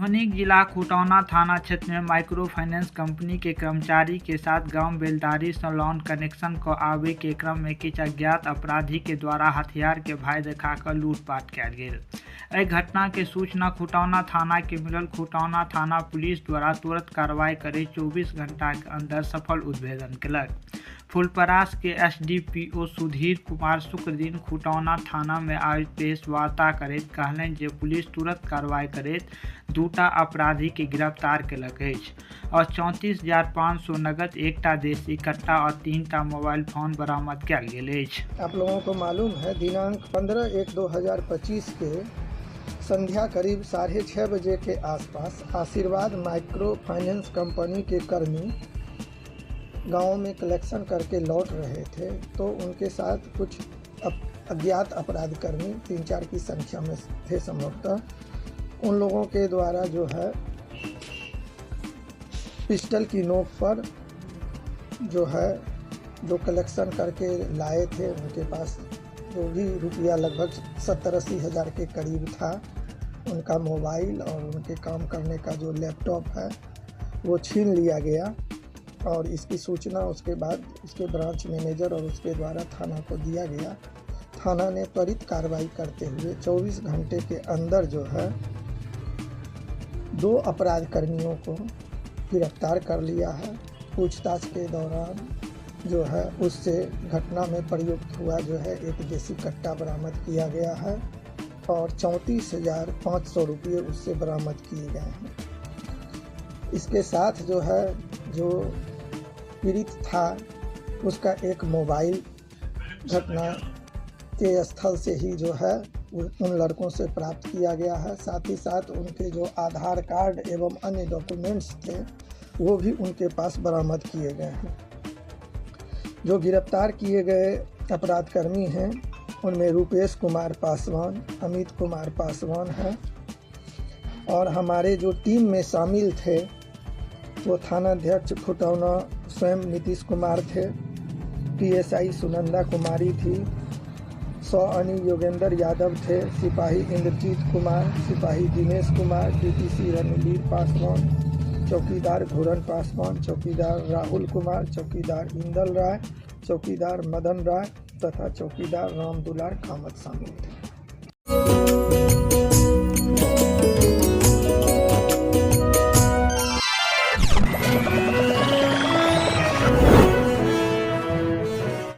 मधुबनी जिला खुटौना थाना क्षेत्र में माइक्रो फाइनेंस कंपनी के कर्मचारी के साथ गांव बेलदारी से लोन कनेक्शन को आबे के क्रम में किछु अज्ञात अपराधी के द्वारा हथियार के भय देखाकर लूटपाट कयल गेल। एहि घटना के सूचना खुटौना थाना के मिलल। खुटौना थाना पुलिस द्वारा तुरंत कार्रवाई कर 24 घंटा के अंदर सफल उद्भेदन केलक। फुलपरास के एसडीपीओ सुधीर कुमार शुक्र दिन खुटौना थाना में आयोजित प्रेस वार्ता करैत कहलनि जे पुलिस तुरंत कार्रवाई करैत दूटा अपराधी के गिरफ्तार केलक अछि और 34,500 नगद, एकटा देसी कट्टा और 3टा मोबाइल फोन बरामद कयल गेल अछि। आप लोगों को मालूम है दिनांक 15/1/2025 के संध्या करीब 6:30 बजे के आसपास आशीर्वाद माइक्रो फाइनेंस कंपनी के कर्मी गांव में कलेक्शन करके लौट रहे थे, तो उनके साथ कुछ अज्ञात अपराध कर्मी 3-4 की संख्या में थे संभवतः। उन लोगों के द्वारा पिस्टल की नोक पर जो कलेक्शन करके लाए थे, उनके पास जो भी रुपया लगभग 70-80 हज़ार के करीब था, उनका मोबाइल और उनके काम करने का जो लैपटॉप है वो छीन लिया गया। और इसकी सूचना उसके बाद उसके ब्रांच मैनेजर और उसके द्वारा थाना को दिया गया। थाना ने त्वरित कार्रवाई करते हुए 24 घंटे के अंदर 2 अपराध कर्मियों को गिरफ्तार कर लिया है। पूछताछ के दौरान उससे घटना में प्रयुक्त हुआ एक देसी कट्टा बरामद किया गया है और 34,500 रुपये उससे बरामद किए गए हैं। इसके साथ जो पीड़ित था उसका एक मोबाइल घटना के स्थल से ही उन लड़कों से प्राप्त किया गया है। साथ ही साथ उनके जो आधार कार्ड एवं अन्य डॉक्यूमेंट्स थे वो भी उनके पास बरामद किए गए हैं। जो गिरफ्तार किए गए अपराध कर्मी हैं उनमें रूपेश कुमार पासवान, अमित कुमार पासवान है और हमारे जो टीम में शामिल थे वो थानाध्यक्ष खुटौना स्वयं नीतीश कुमार थे, पीएसआई सुनंदा कुमारी थी, सौअनी योगेंद्र यादव थे, सिपाही इंद्रजीत कुमार, सिपाही दिनेश कुमार, डीपीसी रणवीर पासवान, चौकीदार घूरन पासवान, चौकीदार राहुल कुमार, चौकीदार इंदल राय, चौकीदार मदन राय तथा चौकीदार राम दुलार कामत शामिल थे।